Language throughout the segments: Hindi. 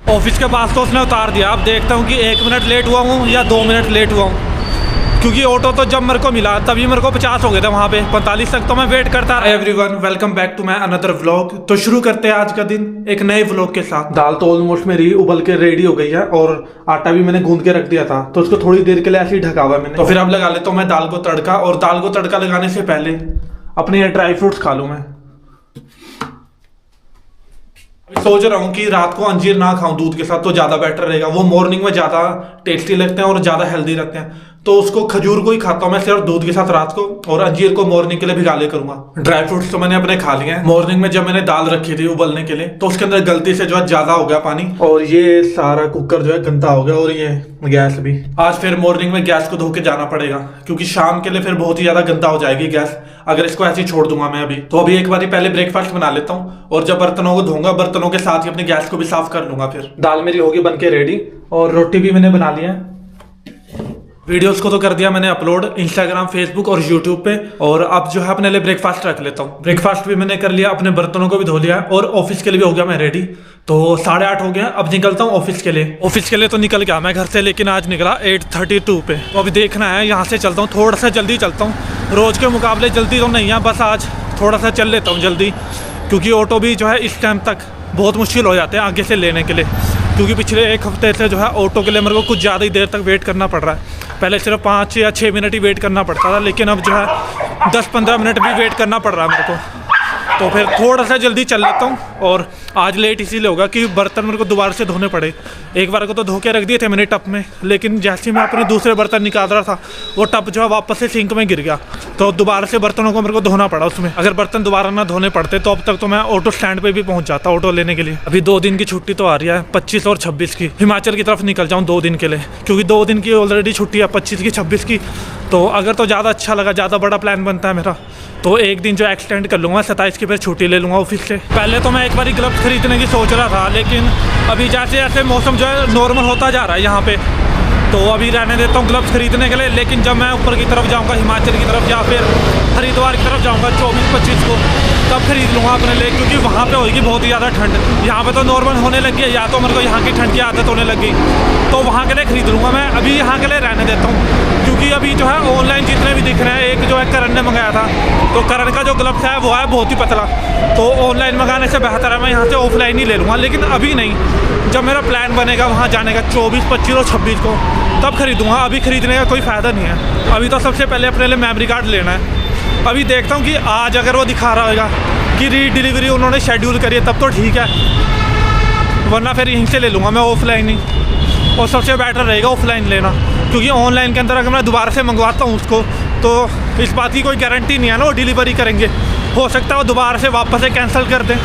ऑफिस के पास तो उसने उतार दिया। अब देखता हूँ कि 1 मिनट लेट हुआ हूँ या 2 मिनट लेट हुआ हूँ, क्योंकि ऑटो तो जब मेरे को मिला तभी मेरे को 50 हो गए थे, वहाँ पे 45 तक तो मैं वेट करता रहा। Everyone, welcome back to my another vlog. तो शुरू करते हैं आज का दिन एक नए व्लॉग के साथ। दाल तो ऑलमोस्ट मेरी उबल के रेडी हो गई है और आटा भी मैंने गूंद के रख दिया था, तो उसको थोड़ी देर के लिए ऐसे ही ढका हुआ है मैंने। तो फिर अब लगा लेता हूँ मैं दाल को तड़का, और दाल को तड़का लगाने से पहले अपने ये ड्राई फ्रूट्स खा लूँ मैं। सोच रहा हूँ कि रात को अंजीर ना खाऊं दूध के साथ तो ज्यादा बेटर रहेगा, वो मॉर्निंग में ज्यादा टेस्टी लगते हैं और ज्यादा हेल्दी रहते हैं। तो उसको खजूर को ही खाता हूँ मैं सिर्फ दूध के साथ रात को, और अंजीर को मॉर्निंग के लिए भिगा ले करूंगा। ड्राई फ्रूट्स तो मैंने अपने खा लिए हैं। मॉर्निंग में जब मैंने दाल रखी थी उबलने के लिए तो उसके अंदर गलती से जो है ज्यादा हो गया पानी, और ये सारा कुकर जो है गंदा हो गया, और ये गैस भी। आज फिर मॉर्निंग में गैस को धो के जाना पड़ेगा, क्योंकि शाम के लिए फिर बहुत ही ज्यादा गंदा हो जाएगी गैस अगर इसको ऐसे ही छोड़ दूंगा मैं। अभी तो अभी एक बार पहले ब्रेकफास्ट बना लेता हूँ, और जब बर्तनों को धोऊंगा बर्तनों के साथ ही अपने गैस को भी साफ कर लूंगा। फिर दाल मेरी होगी बन के रेडी, और रोटी भी मैंने बना लिया है। वीडियोस को तो कर दिया मैंने अपलोड इंस्टाग्राम, फेसबुक और यूट्यूब पे, और अब जो है अपने लिए ब्रेकफास्ट रख लेता हूँ। ब्रेकफास्ट भी मैंने कर लिया, अपने बर्तनों को भी धो लिया, और ऑफिस के लिए भी हो गया मैं रेडी। तो 8:30 हो गया, अब निकलता हूँ ऑफिस के लिए। ऑफिस के लिए तो निकल गया मैं घर से, लेकिन आज निकला 8:32 पे। तो अभी देखना है, यहाँ से चलता हूँ, थोड़ा सा जल्दी चलता हूँ। रोज के मुकाबले जल्दी तो नहीं है, बस आज थोड़ा सा चल लेता हूँ जल्दी, क्योंकि ऑटो भी जो है इस टाइम तक बहुत मुश्किल हो जाते हैं आगे से लेने के लिए, क्योंकि पिछले 1 हफ्ते से जो है ऑटो के लिए मेरे को कुछ ज़्यादा ही देर तक वेट करना पड़ रहा है। पहले सिर्फ 5 या 6 मिनट ही वेट करना पड़ता था, लेकिन अब जो है 10-15 मिनट भी वेट करना पड़ रहा है मेरे को। तो फिर थोड़ा सा जल्दी चल लेता हूँ, और आज लेट इसीलिए होगा कि बर्तन मेरे को दोबारा से धोने पड़े। एक बार को तो धो के रख दिए थे मैंने टब में, लेकिन जैसे मैं अपने दूसरे बर्तन निकाल रहा था वो टब जो है वापस से सिंक में गिर गया, तो दोबारा से बर्तनों को मेरे को धोना पड़ा उसमें। अगर बर्तन दोबारा ना धोने पड़ते तो अब तक तो मैं ऑटो स्टैंड पे भी पहुंच जाता ऑटो लेने के लिए। अभी 2 दिन की छुट्टी तो आ रही है, 25 और 26 की। हिमाचल की तरफ निकल जाऊँ 2 दिन के लिए, क्योंकि 2 दिन की ऑलरेडी छुट्टी है, 25 की 26 की। तो अगर तो ज़्यादा अच्छा लगा, ज़्यादा बड़ा प्लान बनता है मेरा, तो एक दिन जो एक्सटेंड कर लूँगा, 27 की फिर छुट्टी ले लूँगा ऑफिस से। पहले तो मैं एक बार ग्लव्स खरीदने की सोच रहा था, लेकिन अभी जैसे जैसे मौसम जो है नॉर्मल होता जा रहा है यहाँ पे, तो अभी रहने देता हूँ ग्लव्स खरीदने के लिए। लेकिन जब मैं ऊपर की तरफ जाऊँगा, हिमाचल की तरफ या फिर हरिद्वार की तरफ जाऊँगा 24-25 को, तब खरीद लूँगा अपने लिए, क्योंकि वहाँ पे होगी बहुत ही ज़्यादा ठंड। यहाँ पे तो नॉर्मल होने लगी है, या तो मेरे को यहाँ की ठंड की आदत होने लगी, तो वहाँ के लिए खरीद लूँगा मैं। अभी यहाँ के लिए रहने देता हूँ, क्योंकि अभी जो है ऑनलाइन जितने भी दिख रहे हैं, एक जो है करण ने मंगाया था, तो करण का जो ग्लव्स है वो है बहुत ही पतला, तो ऑनलाइन मंगाने से बेहतर है मैं यहाँ से ऑफलाइन ही ले लूँगा। लेकिन अभी नहीं, जब मेरा प्लान बनेगा वहाँ जाने का 24, 25 और 26 को, तब खरीदूँगा। अभी खरीदने का कोई फ़ायदा नहीं है। अभी तो सबसे पहले अपने लिए मेमोरी कार्ड लेना है। अभी देखता हूँ कि आज अगर वो दिखा रहा होगा कि डिलीवरी उन्होंने शेड्यूल करी है, तब तो ठीक है, वरना फिर यहीं से ले लूँगा मैं ऑफलाइन ही। और सबसे बेटर रहेगा ऑफलाइन लेना, क्योंकि ऑनलाइन के अंदर अगर मैं दोबारा से मंगवाता हूँ उसको, तो इस बात की कोई गारंटी नहीं है ना वो डिलीवरी करेंगे। हो सकता है वो दोबारा से वापस से कैंसिल कर दें।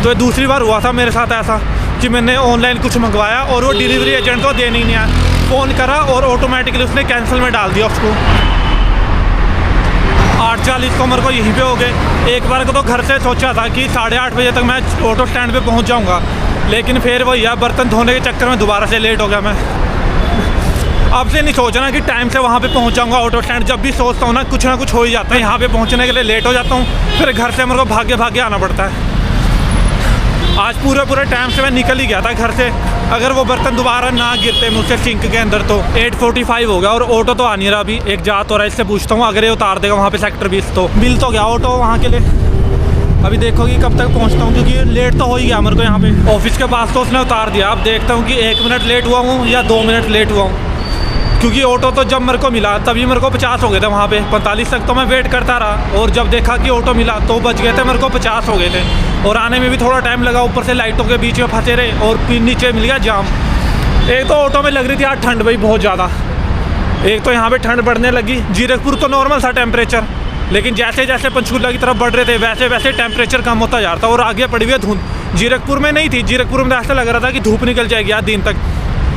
तो दूसरी बार हुआ था मेरे साथ ऐसा कि मैंने ऑनलाइन कुछ मंगवाया और वो डिलीवरी एजेंट को देने ही नहीं आया, फ़ोन करा और ऑटोमेटिकली उसने कैंसिल में डाल दिया उसको। 8:40 को मेरे को यहीं पे हो गए। एक बार को तो घर से सोचा था कि 8:30 बजे तक मैं ऑटो स्टैंड पे पहुंच जाऊंगा, लेकिन फिर वही है, बर्तन धोने के चक्कर में दोबारा से लेट हो गया मैं। अब से नहीं सोचना कि टाइम से वहाँ पे पहुँच जाऊँगा ऑटो स्टैंड। जब भी सोचता हूँ ना कुछ हो ही जाता है, यहाँ पे पहुँचने के लिए लेट हो जाता हूँ, फिर घर से मेरे को भागे आना पड़ता है। आज पूरे टाइम से मैं निकल ही गया था घर से, अगर वो बर्तन दोबारा ना गिरते मुझसे सिंक के अंदर तो। 8:45 हो गया और ऑटो तो आ नहीं रहा अभी। एक जा तो रहा है, इससे पूछता हूँ, अगर ये उतार देगा वहाँ पे सेक्टर 20 तो मिल तो गया ऑटो वहाँ के लिए। अभी देखो कि कब तक पहुँचता हूँ, क्योंकि लेट तो हो ही गया मेरे को यहाँ पे। ऑफिस के पास तो उसने उतार दिया। अब देखता हूँ कि 1 मिनट लेट हुआ हूँ या 2 मिनट लेट हुआ हूँ, क्योंकि ऑटो तो जब मेरे को मिला तभी मेरे को 50 हो गए थे, वहाँ पे 45 तक तो मैं वेट करता रहा, और जब देखा कि ऑटो मिला तो बच गए थे मेरे को 50 हो गए थे। और आने में भी थोड़ा टाइम लगा, ऊपर से लाइटों के बीच में फंसे रहे, और फिर नीचे मिल गया जाम। एक तो ऑटो में लग रही थी यार ठंड भाई बहुत ज़्यादा, एक तो यहाँ पे ठंड बढ़ने लगी। जीरकपुर तो नॉर्मल था टेम्परेचर, लेकिन जैसे जैसे पंचकूला की तरफ बढ़ रहे थे वैसे वैसे टेम्परेचर कम होता जा रहा था, और आगे पड़ी हुई है धुंध। जीरकपुर में नहीं थी, जीरकपुर में ऐसा लग रहा था कि धूप निकल जाएगी यार दिन तक,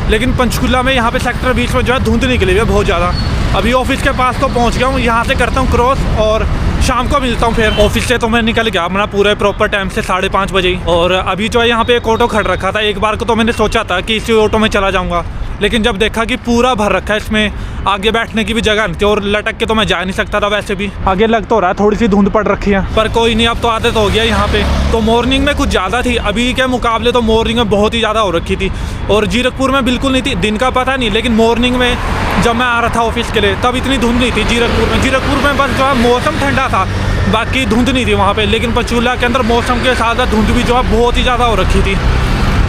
लेकिन पंचकूला में यहाँ पे सेक्टर 20 में जो है धुंध निकली हुई है बहुत ज़्यादा। अभी ऑफिस के पास तो पहुँच गया हूँ, यहाँ से करता हूँ क्रॉस और शाम को मिलता हूँ फिर। ऑफिस से तो मैं निकल गया अपना पूरे प्रॉपर टाइम से 5:30 बजे ही, और अभी जो है यहाँ पे एक ऑटो खड़ रखा था। एक बार को तो मैंने सोचा था कि इसी ऑटो में चला जाऊँगा, लेकिन जब देखा कि पूरा भर रखा है, इसमें आगे बैठने की भी जगह नहीं थी और लटक के तो मैं जा नहीं सकता था। वैसे भी आगे लग तो रहा है थोड़ी सी धुंध पड़ रखी है, पर कोई नहीं, अब तो आदत हो गया यहाँ पे। तो मॉर्निंग में कुछ ज़्यादा थी, अभी के मुकाबले तो मॉर्निंग में बहुत ही ज़्यादा हो रखी थी। और जीरकपुर में बिल्कुल नहीं थी, दिन का पता नहीं, लेकिन मॉर्निंग में जब मैं आ रहा था ऑफिस के लिए तब इतनी धुंध नहीं थी जीरकपुर में। जीरकपुर में बस जो है मौसम ठंडा था, बाकी धुंध नहीं थी वहाँ पे। लेकिन पंचकूला के अंदर मौसम के साथ धुंध भी जो है बहुत ही ज़्यादा हो रखी थी।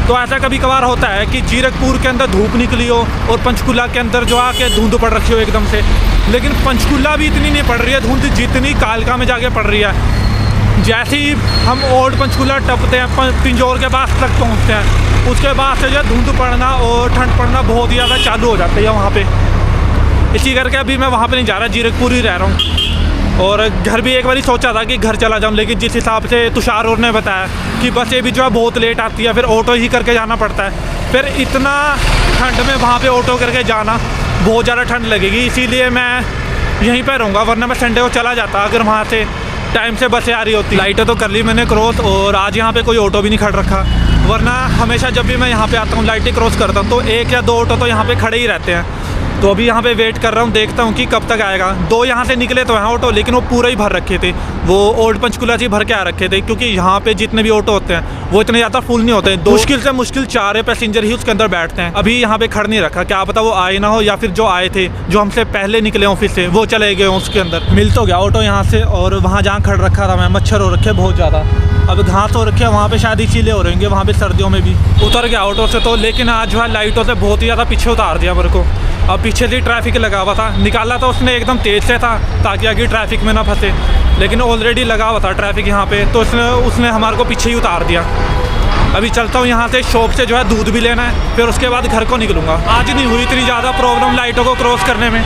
तो ऐसा कभी कभार होता है कि जीरकपुर के अंदर धूप निकली हो और पंचकूला के अंदर जो आके धुंध पड़ रखी हो एकदम से। लेकिन पंचकूला भी इतनी नहीं पड़ रही है धुंध जितनी कालका में जाके पड़ रही है। जैसे ही हम ओल्ड पंचकूला टपते हैं, पिंजौर के पास तक पहुँचते हैं, उसके बाद से जो है धुंध पड़ना और ठंड पड़ना बहुत ही ज़्यादा चालू हो जाती है वहाँ पर। इसी करके अभी मैं वहाँ पर नहीं जा रहा, जीरकपुर ही रह रहा हूँ। और घर भी एक बार सोचा था कि घर चला जाऊं, लेकिन जिस हिसाब से तुषार और ने बताया कि बसें भी जो है बहुत लेट आती है, फिर ऑटो ही करके जाना पड़ता है। फिर इतना ठंड में वहाँ पे ऑटो करके जाना बहुत ज़्यादा ठंड लगेगी, इसीलिए मैं यहीं पर रहूँगा। वरना मैं संडे को चला जाता अगर वहाँ से टाइम से बसें आ रही होती। लाइटें तो कर ली मैंने क्रॉस, और आज यहाँ पर कोई ऑटो भी नहीं खड़ रखा। वरना हमेशा जब भी मैं यहाँ पर आता हूँ लाइटें क्रॉस करता हूँ तो 1 या 2 ऑटो तो यहाँ पर खड़े ही रहते हैं। तो अभी यहाँ पे वेट कर रहा हूँ, देखता हूँ कि कब तक आएगा। 2 यहाँ से निकले तो हैं ऑटो, लेकिन वो पूरा ही भर रखे थे, वो ओल्ड पंचकूला से भर के आ रखे थे, क्योंकि यहाँ पे जितने भी ऑटो होते हैं वो इतने ज़्यादा फुल नहीं होते हैं। मुश्किल से मुश्किल 4 पैसेंजर ही उसके अंदर बैठते हैं। अभी यहाँ पे खड़ नहीं रखा, क्या पता वो आए ना हो, या फिर जो आए थे जो हमसे पहले निकले ऑफिस से वो चले गए उसके अंदर। मिल तो गया ऑटो यहाँ से, और वहाँ जहाँ खड़ रखा था मैं, मच्छर हो रखे बहुत ज़्यादा। अब घास हो रखे है वहाँ पे, शायद इसीलिए हो रहेंगे वहाँ पे सर्दियों में भी। उतर गया ऑटो से तो, लेकिन आज जो है लाइटों से बहुत ही ज़्यादा पीछे उतार दिया मेरे को। अब पीछे से ट्रैफिक लगा हुआ था, निकाला तो उसने एकदम तेज़ से था ताकि आगे ट्रैफिक में ना फंसे, लेकिन ऑलरेडी लगा हुआ था ट्रैफिक यहाँ पे, तो उसने हमारे को पीछे ही उतार दिया। अभी चलता हूँ यहाँ से, शॉप से जो है दूध भी लेना है, फिर उसके बाद घर को निकलूँगा। आज नहीं हुई इतनी ज़्यादा प्रॉब्लम लाइटों को क्रॉस करने में,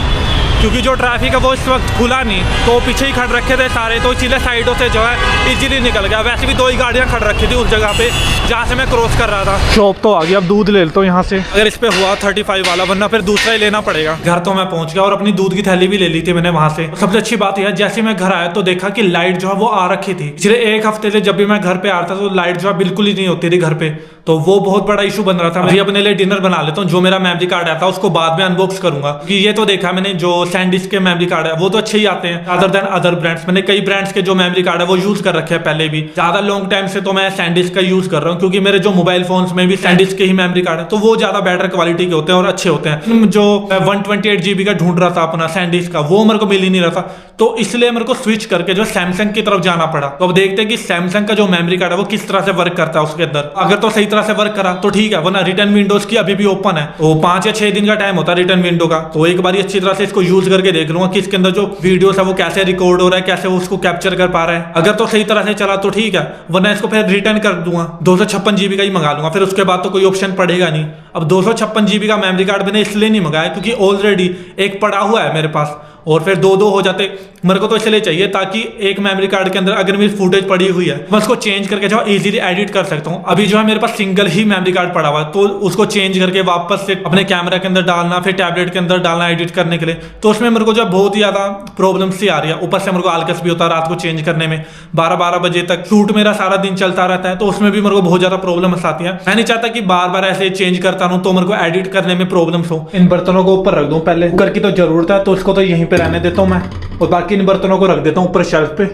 क्योंकि जो ट्रैफिक है वो इस वक्त खुला नहीं, तो पीछे ही खड़ रखे थे सारे, तो इसीलिए साइडों से जो है इजीली निकल गया। वैसे भी 2 ही गाड़ियाँ खड़ रखी थी उस जगह पे जहाँ से मैं क्रॉस कर रहा था। शॉप तो आ गया, अब दूध ले लेता हूँ यहाँ से, अगर इस पे हुआ 35 वाला, वरना फिर दूसरा ही लेना पड़ेगा। घर तो मैं पहुँच गया और अपनी दूध की थैली भी ले ली थी मैंने वहाँ से। सबसे अच्छी बात यह है, जैसे मैं घर आया तो देखा कि लाइट जो है वो आ रखी थी। पिछले 1 हफ्ते से जब भी मैं घर पे आता था तो लाइट जो है बिल्कुल ही नहीं होती थी घर पे, तो वो बहुत बड़ा इशू बन रहा था। मैं अपने लिए डिनर बना लेता हूँ, जो मेरा मेमोरी कार्ड आता है उसको बाद में अनबॉक्स करूंगा, क्योंकि ये तो देखा मैंने जो सैंडिस्क के मेमोरी कार्ड है वो तो अच्छे ही आते हैं अदर देन अदर ब्रांड्स। मैंने कई ब्रांड्स के जो मेमोरी कार्ड है वो यूज कर रखे हैं पहले भी, ज्यादा लॉन्ग टाइम से तो मैं सैंडिस्क का यूज कर रहा हूँ, क्योंकि मेरे जो मोबाइल फोन्स में भी सैंडिस्क के ही मेमोरी कार्ड है, तो वो ज्यादा बेटर क्वालिटी के होते हैं और अच्छे होते हैं। जो 128 GB का ढूंढ रहा था अपना सैंडिस्क का, वो मेरे को मिल ही नहीं रहा था, तो इसलिए मेरे को स्विच करके जो सैमसंग की तरफ जाना पड़ा। तो अब देखते हैं कि सैमसंग का जो मेमोरी कार्ड है वो किस तरह से वर्क करता है उसके अंदर। अगर तो सही तरह से वर्क करा तो ठीक है, वरना रिटर्न विंडोज की अभी भी ओपन है, तो 5 या 6 दिन का टाइम होता है रिटर्न विंडो का। तो एक बार अच्छी तरह से इसको यूज करके देख लूंगा कि इसके अंदर जो वीडियोस है वो कैसे रिकॉर्ड हो रहा है, कैसे वो उसको कैप्चर कर पा रहा है। अगर तो सही तरह से चला तो ठीक है, वरना इसको फिर रिटर्न कर दूंगा। 256 GB का ही मंगा लूंगा, फिर उसके बाद तो कोई ऑप्शन पड़ेगा नहीं। अब 256 GB का मेमोरी कार्ड मैंने इसलिए नहीं मंगाया क्योंकि ऑलरेडी एक पड़ा हुआ है मेरे पास, और फिर 2 हो जाते। मेरे को तो इसलिए चाहिए ताकि एक मेमोरी कार्ड के अंदर अगर मेरी फुटेज पड़ी हुई है मैं उसको चेंज करके जो इजीली एडिट कर सकता हूँ। अभी जो है मेरे पास सिंगल ही मेमोरी कार्ड पड़ा हुआ है, तो उसको चेंज करके वापस से अपने कैमरा के अंदर डालना, फिर टैबलेट के अंदर डालना एडिट करने के लिए, तो उसमें मेरे को जो बहुत ही ज्यादा प्रॉब्लम सी आ रही है। ऊपर से मेरे को आलकस भी होता है रात को चेंज करने में, 12 बजे तक शूट मेरा सारा दिन चलता रहता है, तो उसमें भी मेरे को बहुत ज्यादा प्रॉब्लम आती है। मैं नहीं चाहता कि बार बार ऐसे चेंज करता हूँ तो मेरे को एडिट करने में प्रॉब्लम हो। इन बर्तनों को ऊपर रख दूं, पहले कुकर की तो जरूरत है तो उसको तो यहीं पे रहने देता हूँ मैं, और बाकी इन बर्तनों को रख देता हूँ ऊपर शेल्फ पे।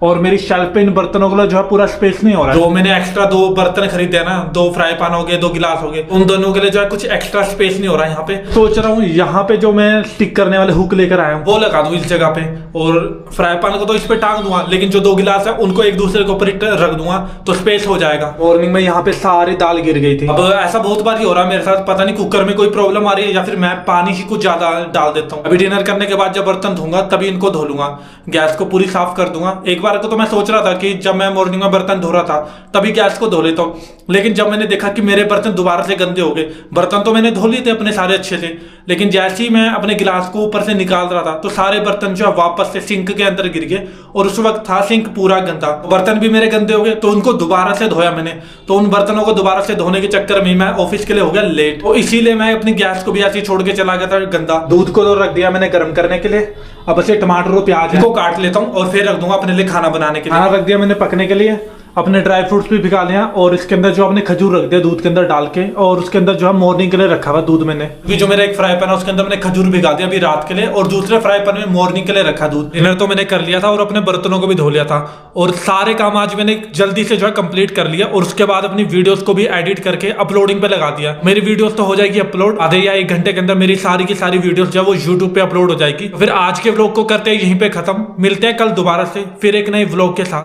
और मेरी शेल्फ पे इन बर्तनों के लिए जो है पूरा स्पेस नहीं हो रहा है। जो मैंने एक्स्ट्रा 2 बर्तन खरीदे हैं ना, 2 फ्राई पैन हो गए, 2 गिलास हो गए, उन दोनों के लिए जो है कुछ एक्स्ट्रा स्पेस नहीं हो रहा है यहाँ पे। सोच रहा हूँ यहाँ पे जो मैं स्टिक करने वाले हुक लेकर आया हूँ वो लगा दूं इस जगह पे, और फ्राई पैन को तो इस पे टांग दूंगा, लेकिन जो 2 गिलास है उनको एक दूसरे के ऊपर रख दूंगा तो स्पेस हो जाएगा। मॉर्निंग में यहाँ पे सारी दाल गिर गई थी। अब ऐसा बहुत बार ही हो रहा है मेरे साथ, पता नहीं कुकर में कोई प्रॉब्लम आ रही है या फिर मैं पानी ही कुछ ज्यादा डाल देता हूँ। अभी डिनर करने के बाद जब बर्तन धोऊंगा तभी इनको धो लूंगा, गैस को पूरी साफ कर दूंगा। एक बार को तो मैं सोच रहा था कि जब मैं मॉर्निंग में बर्तन धो रहा था तभी गैस को धो लेता हूँ, लेकिन जब मैंने देखा कि मेरे बर्तन दोबारा से गंदे हो गए, बर्तन तो मैंने धो लिए थे अपने सारे अच्छे से, लेकिन जैसे ही मैं अपने गिलास को ऊपर से निकाल रहा था तो सारे बर्तन जो है वापस से सिंक के अंदर गिर गए, और उस वक्त था सिंक पूरा गंदा, बर्तन भी मेरे गंदे हो गए, तो उनको दोबारा से धोया मैंने। तो उन बर्तनों को दोबारा से धोने के चक्कर में मैं ऑफिस के लिए हो गया लेट, तो इसीलिए मैं अपनी गैस को भी ऐसे छोड़ के चला गया था गंदा। दूध को तो रख दिया मैंने गर्म करने के लिए, अब ऐसे टमाटर और प्याज को काट लेता हूँ और फिर रख दूंगा अपने लिए खाना बनाने के लिए। खाना रख दिया मैंने पकने के लिए, अपने ड्राई फ्रूट्स भी भिगा लिया और इसके अंदर जो हमने खजूर रख दिया दूध के अंदर डाल के, और उसके अंदर जो है मॉर्निंग के लिए रखा हुआ दूध मैंने। अभी जो मेरा एक फ्राई पैन है उसके अंदर मैंने खजूर भिगा दिया अभी रात के लिए, और दूसरे फ्राई पैन में मॉर्निंग के लिए रखा दूध। डिनर तो मैंने कर लिया था और अपने बर्तनों को भी धो लिया था, और सारे काम आज मैंने जल्दी से जो है कंप्लीट कर लिया। और उसके बाद अपनी वीडियोस को भी एडिट करके अपलोडिंग पे लगा दिया। मेरी वीडियोस तो हो जाएगी अपलोड आधे या 1 घंटे के अंदर। मेरी सारी की सारी वीडियोस जो है वो यूट्यूब पे अपलोड हो जाएगी। फिर आज के व्लॉग को करते हैं यहीं पे खत्म। मिलते हैं कल दोबारा से फिर एक नए व्लॉग के साथ।